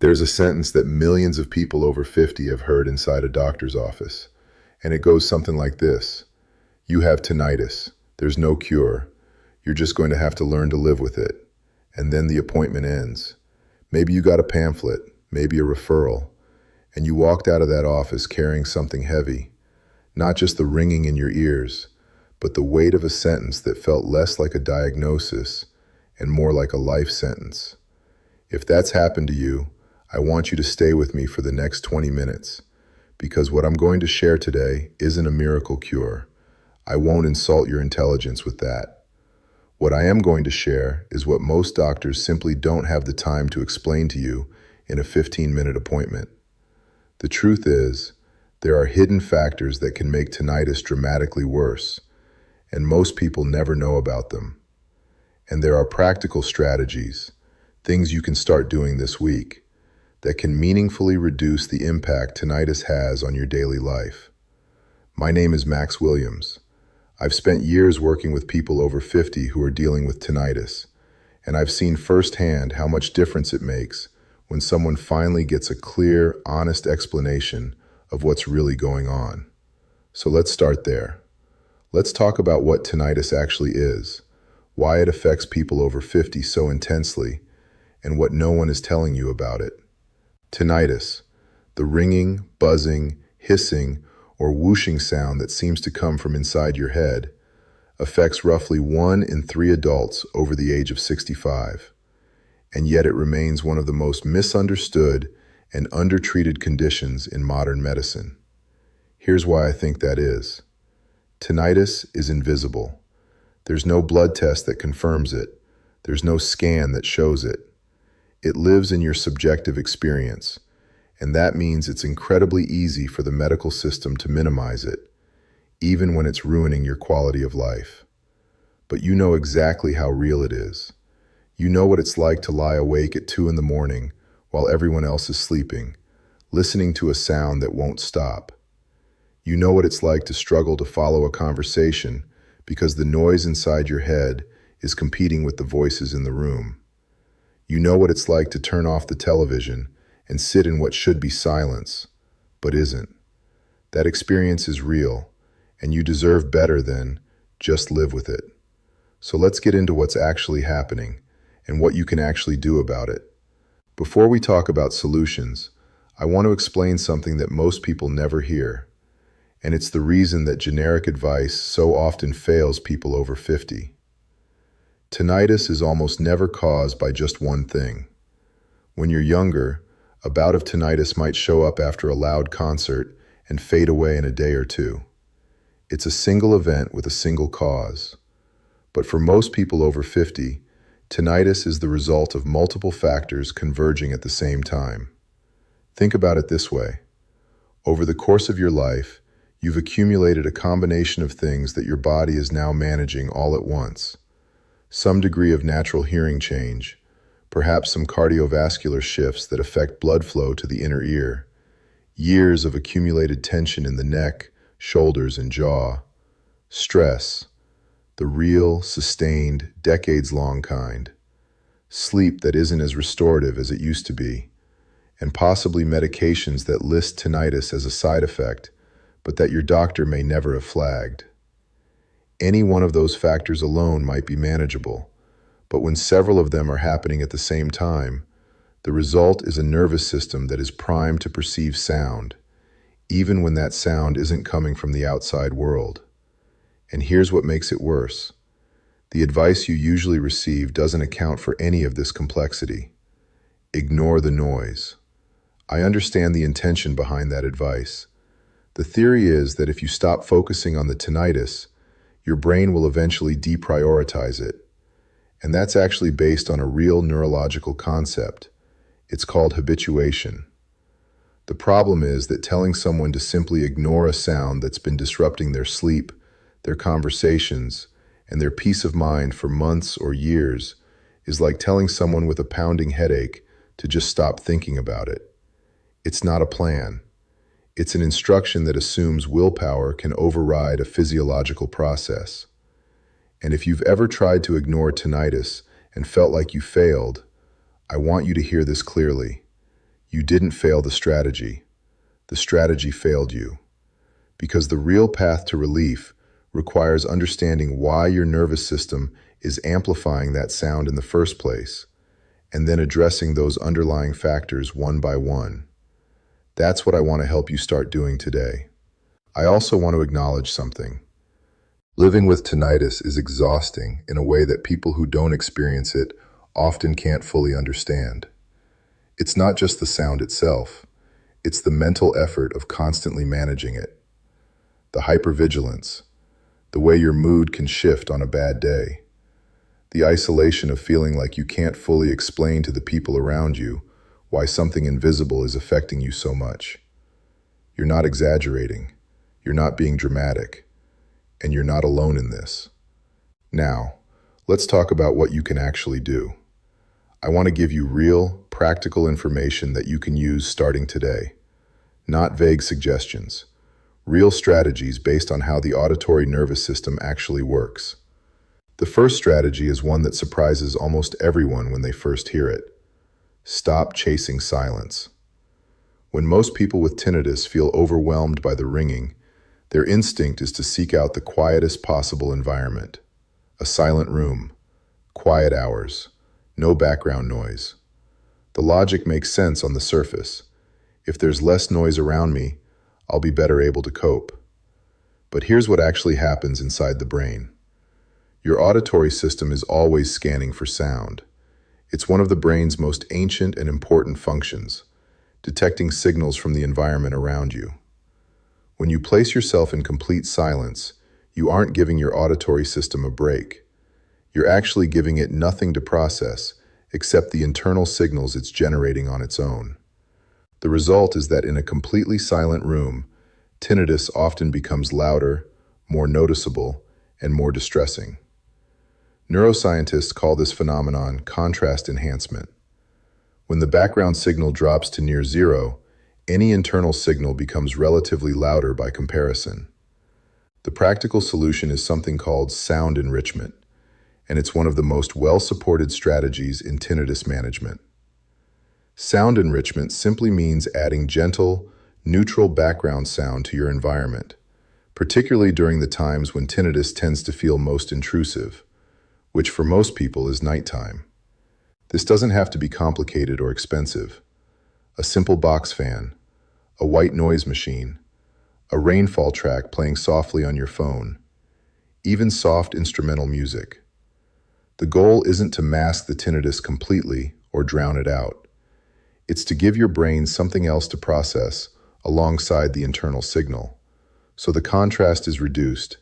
There's a sentence that millions of people over 50 have heard inside a doctor's office, and it goes something like this. You have tinnitus. There's no cure. You're just going to have to learn to live with it. And then the appointment ends. Maybe you got a pamphlet, maybe a referral, and you walked out of that office carrying something heavy, not just the ringing in your ears, but the weight of a sentence that felt less like a diagnosis and more like a life sentence. If that's happened to you, I want you to stay with me for the next 20 minutes, because what I'm going to share today isn't a miracle cure. I won't insult your intelligence with that. What I am going to share is what most doctors simply don't have the time to explain to you in a 15-minute appointment. The truth is, there are hidden factors that can make tinnitus dramatically worse, and most people never know about them. And there are practical strategies, things you can start doing this week, that can meaningfully reduce the impact tinnitus has on your daily life. My name is Max Williams. I've spent years working with people over 50 who are dealing with tinnitus, and I've seen firsthand how much difference it makes when someone finally gets a clear, honest explanation of what's really going on. So let's start there. Let's talk about what tinnitus actually is, why it affects people over 50 so intensely, and what no one is telling you about it. Tinnitus, the ringing, buzzing, hissing, or whooshing sound that seems to come from inside your head, affects roughly 1 in 3 adults over the age of 65. And yet it remains one of the most misunderstood and undertreated conditions in modern medicine. Here's why I think that is. Tinnitus is invisible. There's no blood test that confirms it. There's no scan that shows it. It lives in your subjective experience, and that means it's incredibly easy for the medical system to minimize it, even when it's ruining your quality of life. But you know exactly how real it is. You know what it's like to lie awake at 2 in the morning while everyone else is sleeping, listening to a sound that won't stop. You know what it's like to struggle to follow a conversation because the noise inside your head is competing with the voices in the room. You know what it's like to turn off the television and sit in what should be silence, but isn't. That experience is real, and you deserve better than just live with it. So let's get into what's actually happening and what you can actually do about it. Before we talk about solutions, I want to explain something that most people never hear, and it's the reason that generic advice so often fails people over 50. Tinnitus is almost never caused by just one thing. When you're younger, a bout of tinnitus might show up after a loud concert and fade away in a day or two. It's a single event with a single cause. But for most people over 50, tinnitus is the result of multiple factors converging at the same time. Think about it this way. Over the course of your life, you've accumulated a combination of things that your body is now managing all at once. Some degree of natural hearing change, perhaps some cardiovascular shifts that affect blood flow to the inner ear, years of accumulated tension in the neck, shoulders, and jaw, stress, the real, sustained, decades-long kind, sleep that isn't as restorative as it used to be, and possibly medications that list tinnitus as a side effect, but that your doctor may never have flagged. Any one of those factors alone might be manageable, but when several of them are happening at the same time, the result is a nervous system that is primed to perceive sound, even when that sound isn't coming from the outside world. And here's what makes it worse. The advice you usually receive doesn't account for any of this complexity. Ignore the noise. I understand the intention behind that advice. The theory is that if you stop focusing on the tinnitus, your brain will eventually deprioritize it. And that's actually based on a real neurological concept. It's called habituation. The problem is that telling someone to simply ignore a sound that's been disrupting their sleep, their conversations, and their peace of mind for months or years is like telling someone with a pounding headache to just stop thinking about it. It's not a plan. It's an instruction that assumes willpower can override a physiological process. And if you've ever tried to ignore tinnitus and felt like you failed, I want you to hear this clearly. You didn't fail the strategy. The strategy failed you. Because the real path to relief requires understanding why your nervous system is amplifying that sound in the first place, and then addressing those underlying factors one by one. That's what I want to help you start doing today. I also want to acknowledge something. Living with tinnitus is exhausting in a way that people who don't experience it often can't fully understand. It's not just the sound itself, it's the mental effort of constantly managing it. The hypervigilance, the way your mood can shift on a bad day, the isolation of feeling like you can't fully explain to the people around you why something invisible is affecting you so much. You're not exaggerating, you're not being dramatic, and you're not alone in this. Now, let's talk about what you can actually do. I want to give you real, practical information that you can use starting today. Not vague suggestions. Real strategies based on how the auditory nervous system actually works. The first strategy is one that surprises almost everyone when they first hear it. Stop chasing silence. When most people with tinnitus feel overwhelmed by the ringing, their instinct is to seek out the quietest possible environment. A silent room, quiet hours, no background noise. The logic makes sense on the surface. If there's less noise around me, I'll be better able to cope. But here's what actually happens inside the brain. Your auditory system is always scanning for sound. It's one of the brain's most ancient and important functions, detecting signals from the environment around you. When you place yourself in complete silence, you aren't giving your auditory system a break. You're actually giving it nothing to process except the internal signals it's generating on its own. The result is that in a completely silent room, tinnitus often becomes louder, more noticeable, and more distressing. Neuroscientists call this phenomenon contrast enhancement. When the background signal drops to near zero, any internal signal becomes relatively louder by comparison. The practical solution is something called sound enrichment, and it's one of the most well-supported strategies in tinnitus management. Sound enrichment simply means adding gentle, neutral background sound to your environment, particularly during the times when tinnitus tends to feel most intrusive, which for most people is nighttime. This doesn't have to be complicated or expensive. A simple box fan, a white noise machine, a rainfall track playing softly on your phone, even soft instrumental music. The goal isn't to mask the tinnitus completely or drown it out. It's to give your brain something else to process alongside the internal signal, so the contrast is reduced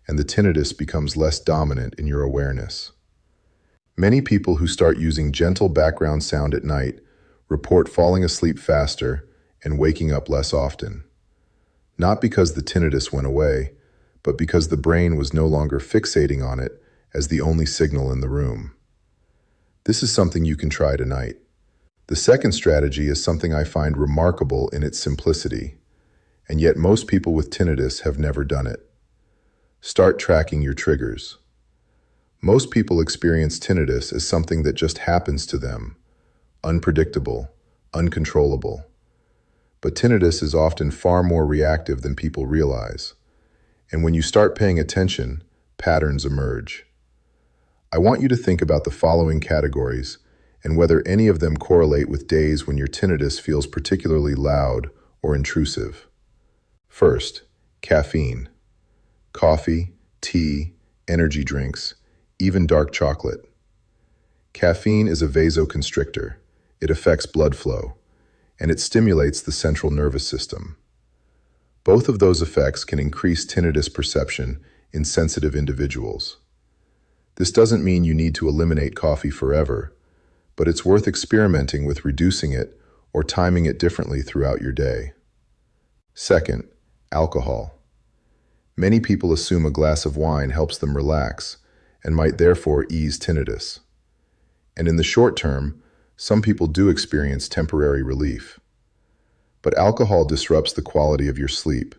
and the tinnitus becomes less dominant in your awareness. Many people who start using gentle background sound at night report falling asleep faster and waking up less often. Not because the tinnitus went away, but because the brain was no longer fixating on it as the only signal in the room. This is something you can try tonight. The second strategy is something I find remarkable in its simplicity, and yet most people with tinnitus have never done it. Start tracking your triggers. Most people experience tinnitus as something that just happens to them, unpredictable, uncontrollable. But tinnitus is often far more reactive than people realize, and when you start paying attention, patterns emerge. I want you to think about the following categories and whether any of them correlate with days when your tinnitus feels particularly loud or intrusive. First, caffeine. Coffee, tea, energy drinks, even dark chocolate. Caffeine is a vasoconstrictor. It affects blood flow, and it stimulates the central nervous system. Both of those effects can increase tinnitus perception in sensitive individuals. This doesn't mean you need to eliminate coffee forever, but it's worth experimenting with reducing it or timing it differently throughout your day. Second, alcohol. Many people assume a glass of wine helps them relax and might therefore ease tinnitus. And in the short term, some people do experience temporary relief. But alcohol disrupts the quality of your sleep,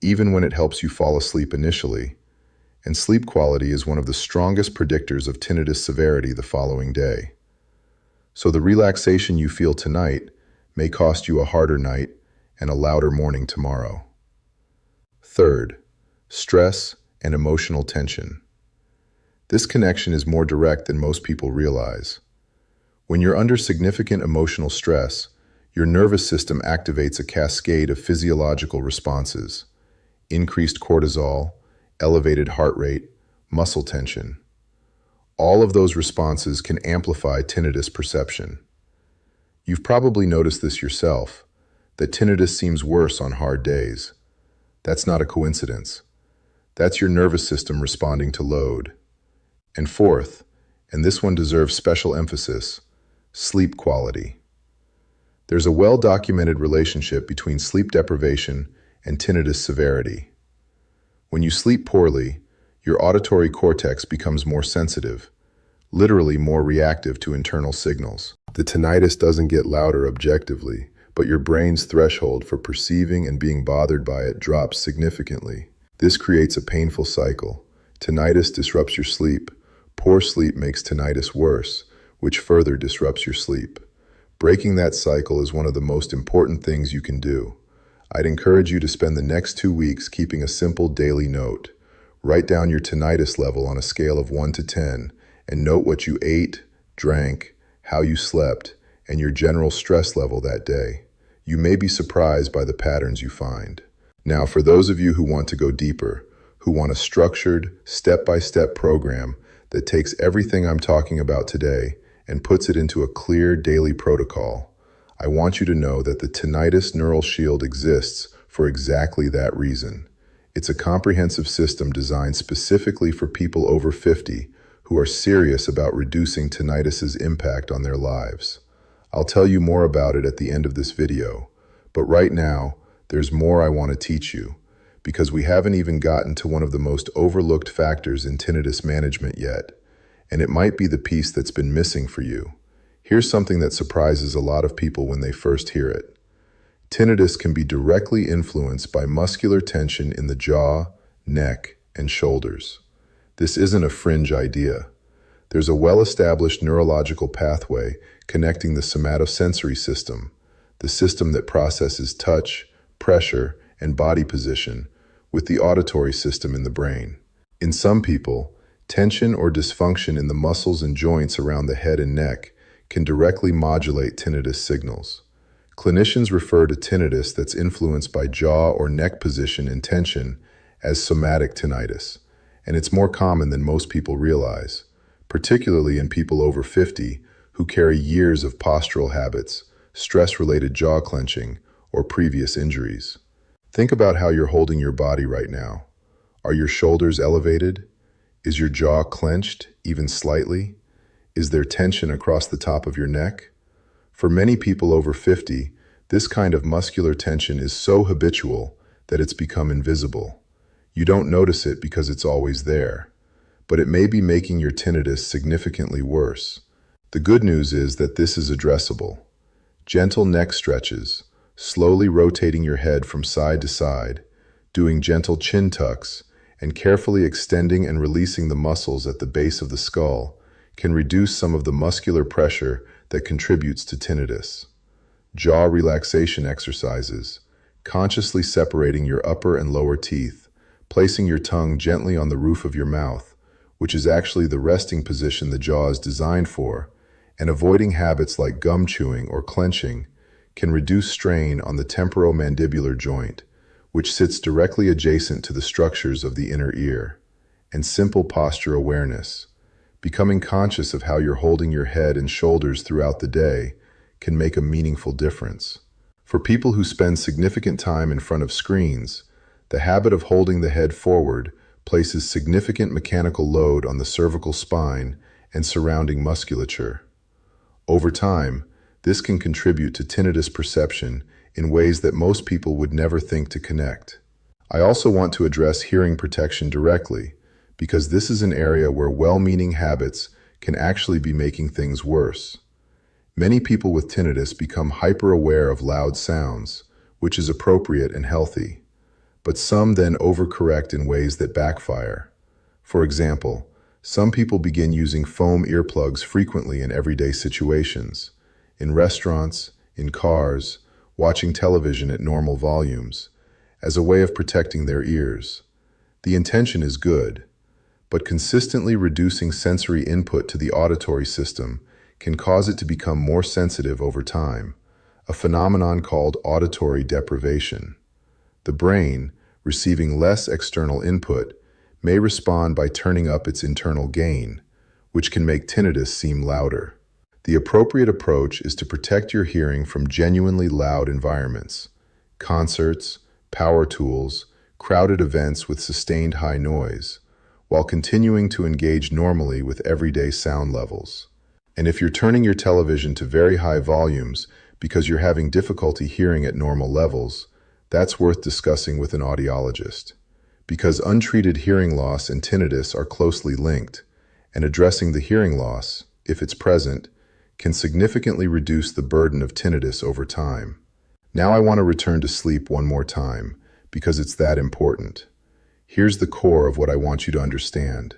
even when it helps you fall asleep initially, and sleep quality is one of the strongest predictors of tinnitus severity the following day. So the relaxation you feel tonight may cost you a harder night and a louder morning tomorrow. Third, stress and emotional tension. This connection is more direct than most people realize. When you're under significant emotional stress, your nervous system activates a cascade of physiological responses: increased cortisol, elevated heart rate, muscle tension. All of those responses can amplify tinnitus perception. You've probably noticed this yourself, that tinnitus seems worse on hard days. That's not a coincidence. That's your nervous system responding to load. And fourth, and this one deserves special emphasis, sleep quality. There's a well-documented relationship between sleep deprivation and tinnitus severity. When you sleep poorly, your auditory cortex becomes more sensitive, literally more reactive to internal signals. The tinnitus doesn't get louder objectively, but your brain's threshold for perceiving and being bothered by it drops significantly. This creates a painful cycle. Tinnitus disrupts your sleep. Poor sleep makes tinnitus worse, which further disrupts your sleep. Breaking that cycle is one of the most important things you can do. I'd encourage you to spend the next 2 weeks keeping a simple daily note. Write down your tinnitus level on a scale of 1 to 10 and note what you ate, drank, how you slept, and your general stress level that day. You may be surprised by the patterns you find. Now, for those of you who want to go deeper, who want a structured, step-by-step program that takes everything I'm talking about today and puts it into a clear daily protocol, I want you to know that the Tinnitus Neural Shield exists for exactly that reason. It's a comprehensive system designed specifically for people over 50 who are serious about reducing tinnitus's impact on their lives. I'll tell you more about it at the end of this video, but right now, there's more I want to teach you, because we haven't even gotten to one of the most overlooked factors in tinnitus management yet, and it might be the piece that's been missing for you. Here's something that surprises a lot of people when they first hear it. Tinnitus can be directly influenced by muscular tension in the jaw, neck, and shoulders. This isn't a fringe idea. There's a well-established neurological pathway connecting the somatosensory system, the system that processes touch, pressure, and body position, with the auditory system in the brain. In some people, tension or dysfunction in the muscles and joints around the head and neck can directly modulate tinnitus signals. Clinicians refer to tinnitus that's influenced by jaw or neck position and tension as somatic tinnitus, and it's more common than most people realize, particularly in people over 50 who carry years of postural habits, stress-related jaw clenching, or previous injuries. Think about how you're holding your body right now. Are your shoulders elevated? Is your jaw clenched, even slightly? Is there tension across the top of your neck? For many people over 50, this kind of muscular tension is so habitual that it's become invisible. You don't notice it because it's always there, but it may be making your tinnitus significantly worse. The good news is that this is addressable. Gentle neck stretches, slowly rotating your head from side to side, doing gentle chin tucks, and carefully extending and releasing the muscles at the base of the skull can reduce some of the muscular pressure that contributes to tinnitus. Jaw relaxation exercises, consciously separating your upper and lower teeth, placing your tongue gently on the roof of your mouth, which is actually the resting position the jaw is designed for, and avoiding habits like gum chewing or clenching can reduce strain on the temporomandibular joint, which sits directly adjacent to the structures of the inner ear. And simple posture awareness, becoming conscious of how you're holding your head and shoulders throughout the day, can make a meaningful difference. For people who spend significant time in front of screens, the habit of holding the head forward places significant mechanical load on the cervical spine and surrounding musculature. Over time, this can contribute to tinnitus perception in ways that most people would never think to connect. I also want to address hearing protection directly, because this is an area where well-meaning habits can actually be making things worse. Many people with tinnitus become hyper-aware of loud sounds, which is appropriate and healthy, but some then overcorrect in ways that backfire. For example, some people begin using foam earplugs frequently in everyday situations, in restaurants, in cars, watching television at normal volumes, as a way of protecting their ears. The intention is good, but consistently reducing sensory input to the auditory system can cause it to become more sensitive over time, a phenomenon called auditory deprivation. The brain, receiving less external input, may respond by turning up its internal gain, which can make tinnitus seem louder. The appropriate approach is to protect your hearing from genuinely loud environments, concerts, power tools, crowded events with sustained high noise, while continuing to engage normally with everyday sound levels. And if you're turning your television to very high volumes because you're having difficulty hearing at normal levels, that's worth discussing with an audiologist. Because untreated hearing loss and tinnitus are closely linked, and addressing the hearing loss, if it's present, can significantly reduce the burden of tinnitus over time. Now I want to return to sleep one more time, because it's that important. Here's the core of what I want you to understand.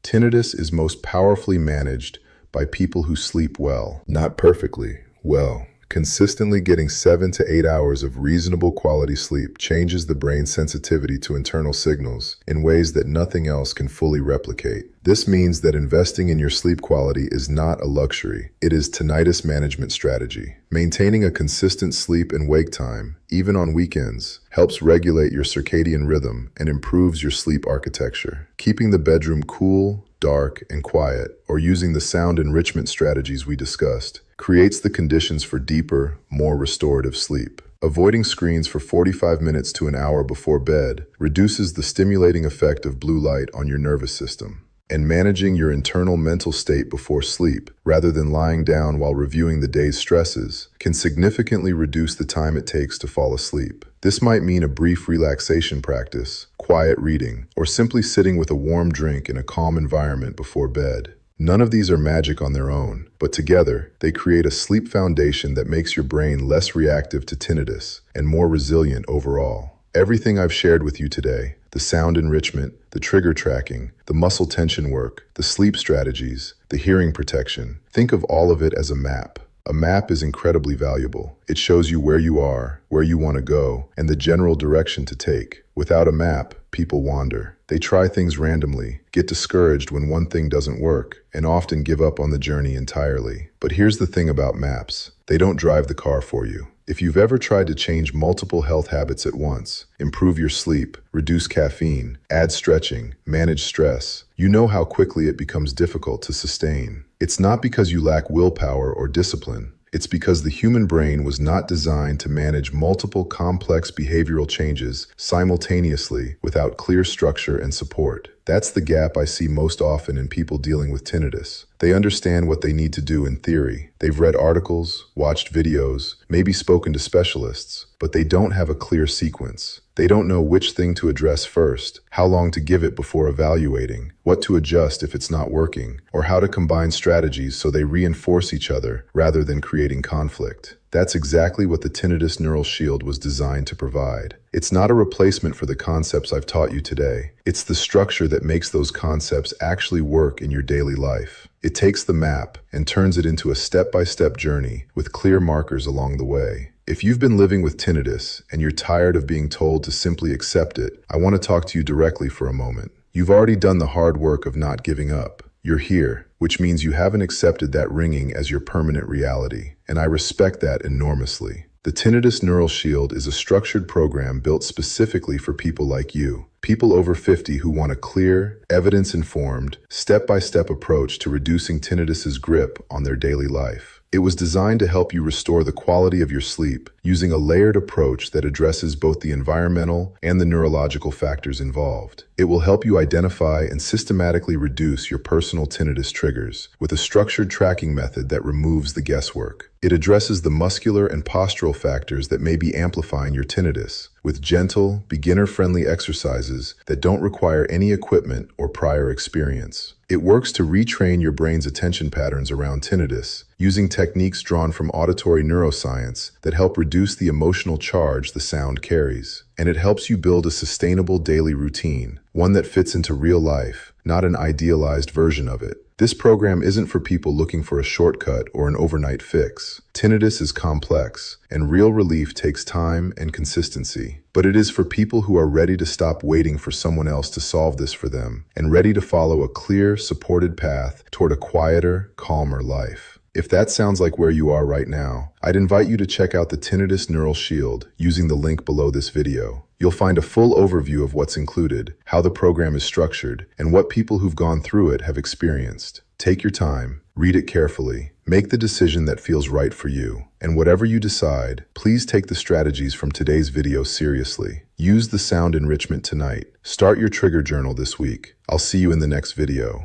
Tinnitus is most powerfully managed by people who sleep well. Not perfectly, well. Consistently getting 7 to 8 hours of reasonable quality sleep changes the brain's sensitivity to internal signals in ways that nothing else can fully replicate. This means that investing in your sleep quality is not a luxury. It is tinnitus management strategy. Maintaining a consistent sleep and wake time, even on weekends, helps regulate your circadian rhythm and improves your sleep architecture. Keeping the bedroom cool, dark, and quiet, or using the sound enrichment strategies we discussed, creates the conditions for deeper, more restorative sleep. Avoiding screens for 45 minutes to an hour before bed reduces the stimulating effect of blue light on your nervous system. And managing your internal mental state before sleep, rather than lying down while reviewing the day's stresses, can significantly reduce the time it takes to fall asleep. This might mean a brief relaxation practice, quiet reading, or simply sitting with a warm drink in a calm environment before bed. None of these are magic on their own, but together, they create a sleep foundation that makes your brain less reactive to tinnitus and more resilient overall. Everything I've shared with you today, the sound enrichment, the trigger tracking, the muscle tension work, the sleep strategies, the hearing protection, think of all of it as a map. A map is incredibly valuable. It shows you where you are, where you want to go, and the general direction to take. Without a map, people wander. They try things randomly, get discouraged when one thing doesn't work, and often give up on the journey entirely. But here's the thing about maps. They don't drive the car for you. If you've ever tried to change multiple health habits at once, improve your sleep, reduce caffeine, add stretching, manage stress, you know how quickly it becomes difficult to sustain. It's not because you lack willpower or discipline. It's because the human brain was not designed to manage multiple complex behavioral changes simultaneously without clear structure and support. That's the gap I see most often in people dealing with tinnitus. They understand what they need to do in theory. They've read articles, watched videos, maybe spoken to specialists, but they don't have a clear sequence. They don't know which thing to address first, how long to give it before evaluating, what to adjust if it's not working, or how to combine strategies so they reinforce each other rather than creating conflict. That's exactly what the Tinnitus Neural Shield was designed to provide. It's not a replacement for the concepts I've taught you today. It's the structure that makes those concepts actually work in your daily life. It takes the map and turns it into a step-by-step journey with clear markers along the way. If you've been living with tinnitus and you're tired of being told to simply accept it, I want to talk to you directly for a moment. You've already done the hard work of not giving up. You're here, which means you haven't accepted that ringing as your permanent reality, and I respect that enormously. The Tinnitus Neural Shield is a structured program built specifically for people like you, people over 50 who want a clear, evidence-informed, step-by-step approach to reducing tinnitus's grip on their daily life. It was designed to help you restore the quality of your sleep using a layered approach that addresses both the environmental and the neurological factors involved. It will help you identify and systematically reduce your personal tinnitus triggers with a structured tracking method that removes the guesswork. It addresses the muscular and postural factors that may be amplifying your tinnitus with gentle, beginner-friendly exercises that don't require any equipment or prior experience. It works to retrain your brain's attention patterns around tinnitus using techniques drawn from auditory neuroscience that help reduce the emotional charge the sound carries. And it helps you build a sustainable daily routine, one that fits into real life, not an idealized version of it. This program isn't for people looking for a shortcut or an overnight fix. Tinnitus is complex, and real relief takes time and consistency. But it is for people who are ready to stop waiting for someone else to solve this for them, and ready to follow a clear, supported path toward a quieter, calmer life. If that sounds like where you are right now, I'd invite you to check out the Tinnitus Neural Shield using the link below this video. You'll find a full overview of what's included, how the program is structured, and what people who've gone through it have experienced. Take your time, read it carefully, make the decision that feels right for you. And whatever you decide, please take the strategies from today's video seriously. Use the sound enrichment tonight. Start your trigger journal this week. I'll see you in the next video.